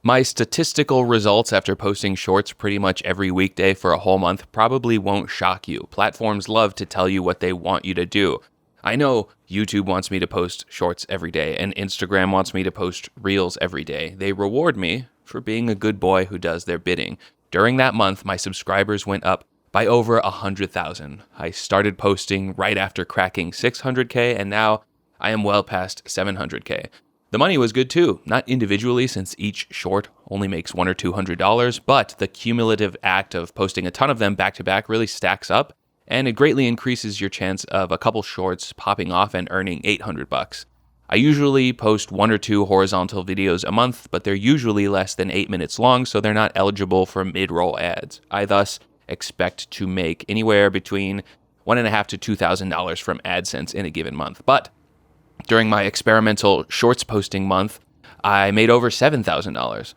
My statistical results after posting shorts pretty much every weekday for a whole month probably won't shock you. Platforms love to tell you what they want you to do. I know YouTube wants me to post shorts every day, and Instagram wants me to post reels every day. They reward me for being a good boy who does their bidding. During that month, my subscribers went up by over 100,000. I started posting right after cracking 600K, and now I am well past 700K. The money was good too, not individually since each short only makes $100 or $200, but the cumulative act of posting a ton of them back to back really stacks up, and it greatly increases your chance of a couple shorts popping off and earning $800. I usually post 1 or 2 horizontal videos a month, but they're usually less than 8 minutes long, so they're not eligible for mid-roll ads. I thus expect to make anywhere between $1,500 to $2,000 from AdSense in a given month. But during my experimental shorts posting month, I made over $7,000.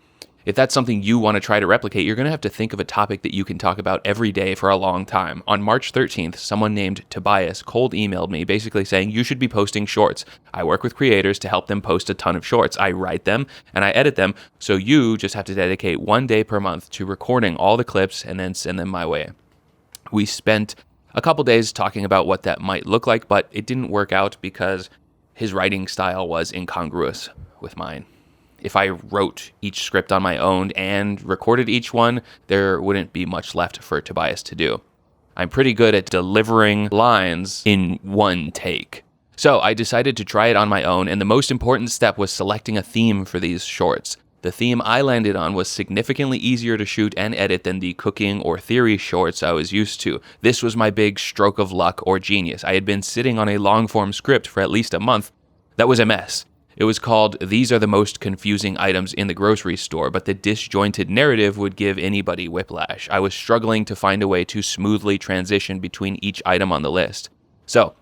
If that's something you want to try to replicate, you're going to have to think of a topic that you can talk about every day for a long time. On March 13th, someone named Tobias cold emailed me basically saying, you should be posting shorts. I work with creators to help them post a ton of shorts. I write them and I edit them, so you just have to dedicate 1 day per month to recording all the clips and then send them my way. We spent a couple days talking about what that might look like, but it didn't work out because his writing style was incongruous with mine. If I wrote each script on my own and recorded each one, there wouldn't be much left for Tobias to do. I'm pretty good at delivering lines in one take. So I decided to try it on my own, and the most important step was selecting a theme for these shorts. The theme I landed on was significantly easier to shoot and edit than the cooking or theory shorts I was used to. This was my big stroke of luck or genius. I had been sitting on a long-form script for at least a month that was a mess. It was called These Are the Most Confusing Items in the Grocery Store, but the disjointed narrative would give anybody whiplash. I was struggling to find a way to smoothly transition between each item on the list. So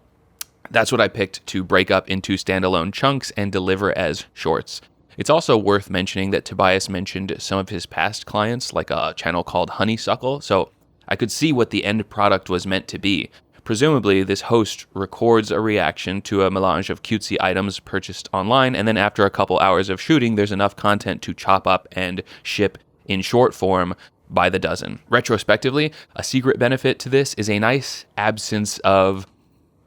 that's what I picked to break up into standalone chunks and deliver as shorts. It's also worth mentioning that Tobias mentioned some of his past clients, like a channel called Honeysuckle, so I could see what the end product was meant to be. Presumably, this host records a reaction to a melange of cutesy items purchased online, and then after a couple hours of shooting, there's enough content to chop up and ship in short form by the dozen. Retrospectively, a secret benefit to this is a nice absence of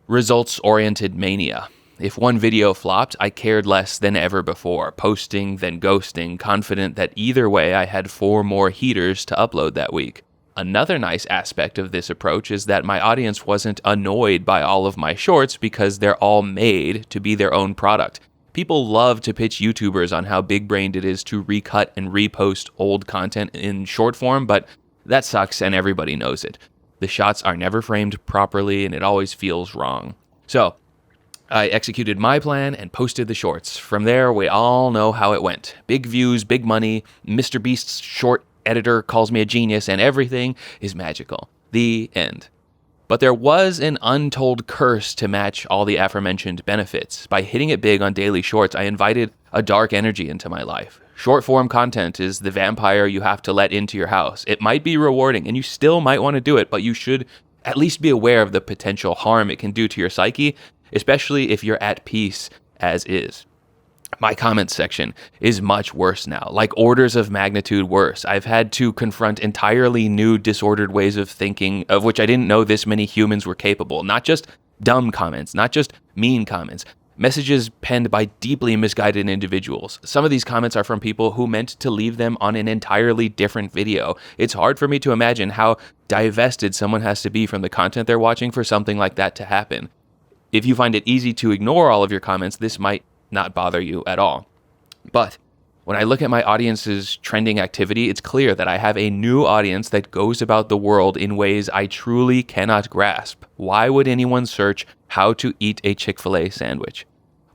results-oriented mania. If one video flopped, I cared less than ever before, posting then ghosting, confident that either way I had 4 more heaters to upload that week. Another nice aspect of this approach is that my audience wasn't annoyed by all of my shorts because they're all made to be their own product. People love to pitch YouTubers on how big-brained it is to recut and repost old content in short form, but that sucks and everybody knows it. The shots are never framed properly and it always feels wrong. So I executed my plan and posted the shorts. From there, we all know how it went. Big views, big money, Mr. Beast's short editor calls me a genius, and everything is magical. The end. But there was an untold curse to match all the aforementioned benefits. By hitting it big on daily shorts, I invited a dark energy into my life. Short-form content is the vampire you have to let into your house. It might be rewarding, and you still might want to do it, but you should at least be aware of the potential harm it can do to your psyche, especially if you're at peace as is. My comment section is much worse now, like orders of magnitude worse. I've had to confront entirely new disordered ways of thinking, of which I didn't know this many humans were capable. Not just dumb comments, not just mean comments, messages penned by deeply misguided individuals. Some of these comments are from people who meant to leave them on an entirely different video. It's hard for me to imagine how divested someone has to be from the content they're watching for something like that to happen. If you find it easy to ignore all of your comments, this might not bother you at all. But when I look at my audience's trending activity, it's clear that I have a new audience that goes about the world in ways I truly cannot grasp. Why would anyone search how to eat a Chick-fil-A sandwich?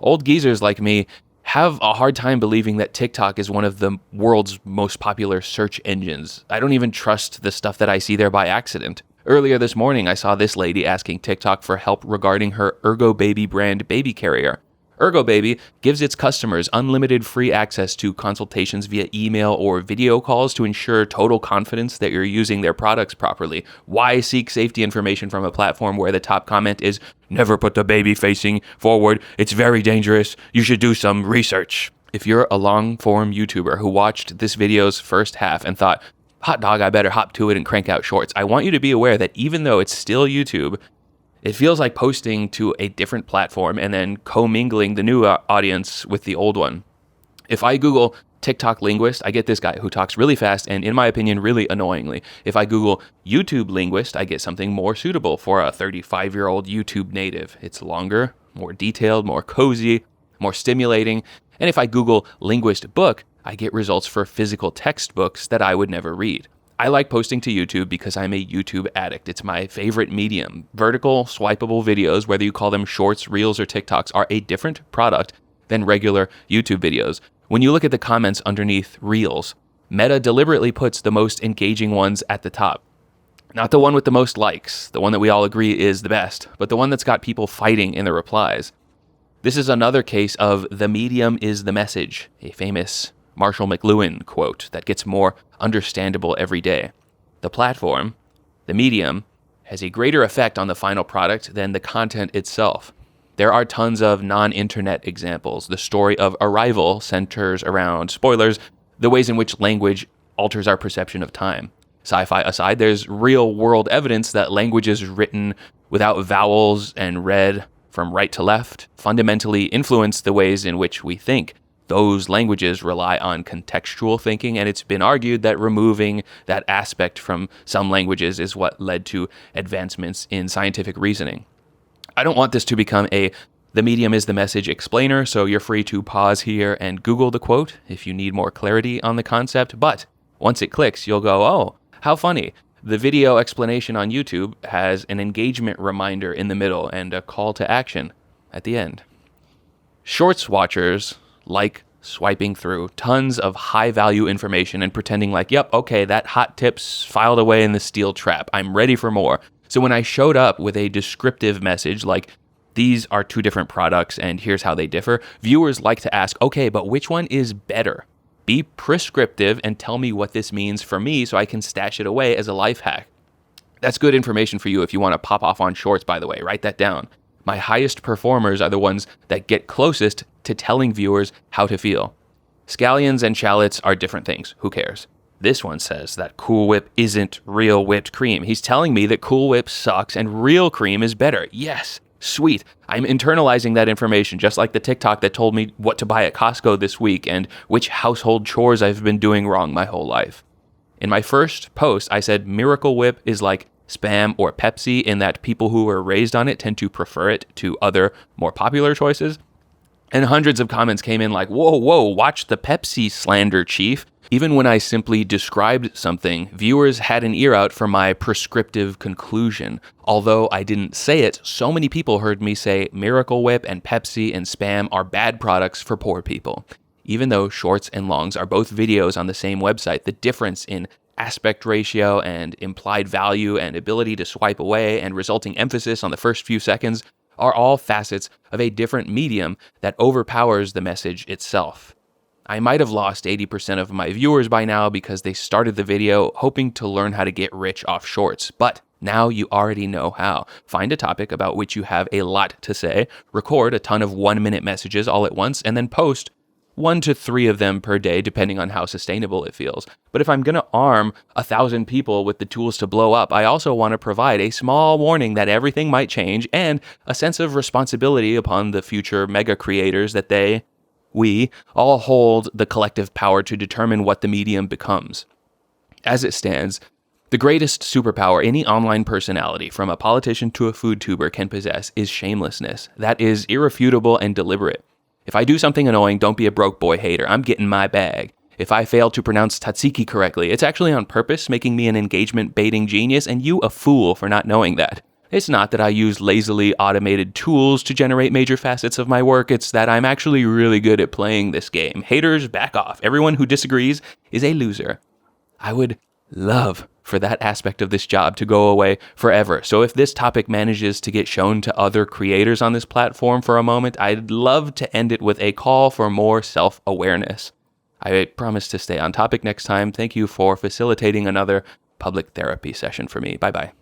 Old geezers like me have a hard time believing that TikTok is one of the world's most popular search engines. I don't even trust the stuff that I see there by accident. Earlier this morning, I saw this lady asking TikTok for help regarding her Ergo Baby brand baby carrier. Ergo Baby gives its customers unlimited free access to consultations via email or video calls to ensure total confidence that you're using their products properly. Why seek safety information from a platform where the top comment is, "Never put the baby facing forward. It's very dangerous. You should do some research." If you're a long-form YouTuber who watched this video's first half and thought, hot dog, I better hop to it and crank out shorts, I want you to be aware that even though it's still YouTube, it feels like posting to a different platform and then commingling the new audience with the old one. If I Google TikTok linguist, I get this guy who talks really fast and, in my opinion, really annoyingly. If I Google YouTube linguist, I get something more suitable for a 35-year-old YouTube native. It's longer, more detailed, more cozy, more stimulating. And if I Google linguist book, I get results for physical textbooks that I would never read. I like posting to YouTube because I'm a YouTube addict. It's my favorite medium. Vertical, swipeable videos, whether you call them shorts, reels, or TikToks, are a different product than regular YouTube videos. When you look at the comments underneath reels, Meta deliberately puts the most engaging ones at the top. Not the one with the most likes, the one that we all agree is the best, but the one that's got people fighting in the replies. This is another case of the medium is the message, a famous Marshall McLuhan quote that gets more understandable every day. The platform, the medium, has a greater effect on the final product than the content itself. There are tons of non-internet examples. The story of Arrival centers around, spoilers, the ways in which language alters our perception of time. Sci-fi aside, there's real-world evidence that languages written without vowels and read from right to left fundamentally influence the ways in which we think. Those languages rely on contextual thinking, and it's been argued that removing that aspect from some languages is what led to advancements in scientific reasoning. I don't want this to become a the medium is the message explainer, so you're free to pause here and Google the quote if you need more clarity on the concept, but once it clicks, you'll go, oh, how funny. The video explanation on YouTube has an engagement reminder in the middle and a call to action at the end. Shorts watchers like swiping through tons of high-value information and pretending like, yep, okay, that hot tip's filed away in the steel trap. I'm ready for more. So when I showed up with a descriptive message like, these are two different products and here's how they differ, viewers like to ask, okay, but which one is better? Be prescriptive and tell me what this means for me so I can stash it away as a life hack. That's good information for you if you want to pop off on shorts, by the way. Write that down. My highest performers are the ones that get closest to telling viewers how to feel. Scallions and shallots are different things. Who cares? This one says that Cool Whip isn't real whipped cream. He's telling me that Cool Whip sucks and real cream is better. Yes. Sweet. I'm internalizing that information, just like the TikTok that told me what to buy at Costco this week and which household chores I've been doing wrong my whole life. In my first post, I said Miracle Whip is like Spam or Pepsi in that people who were raised on it tend to prefer it to other more popular choices. And hundreds of comments came in like, whoa, watch the Pepsi slander, chief. Even when I simply described something, viewers had an ear out for my prescriptive conclusion. Although I didn't say it, so many people heard me say Miracle Whip and Pepsi and Spam are bad products for poor people. Even though shorts and longs are both videos on the same website, the difference in aspect ratio and implied value and ability to swipe away and resulting emphasis on the first few seconds are all facets of a different medium that overpowers the message itself. I might have lost 80% of my viewers by now because they started the video hoping to learn how to get rich off shorts, but now you already know how. Find a topic about which you have a lot to say, record a ton of 1-minute messages all at once, and then post 1 to 3 of them per day, depending on how sustainable it feels. But if I'm going to arm 1,000 people with the tools to blow up, I also want to provide a small warning that everything might change and a sense of responsibility upon the future mega creators that we all hold the collective power to determine what the medium becomes. As it stands, the greatest superpower any online personality, from a politician to a food tuber, can possess is shamelessness. That is irrefutable and deliberate. If I do something annoying, don't be a broke boy hater. I'm getting my bag. If I fail to pronounce tzatziki correctly, it's actually on purpose, making me an engagement baiting genius and you a fool for not knowing that. It's not that I use lazily automated tools to generate major facets of my work, it's that I'm actually really good at playing this game. Haters, back off. Everyone who disagrees is a loser. I would love for that aspect of this job to go away forever. So if this topic manages to get shown to other creators on this platform for a moment, I'd love to end it with a call for more self-awareness. I promise to stay on topic next time. Thank you for facilitating another public therapy session for me. Bye-bye.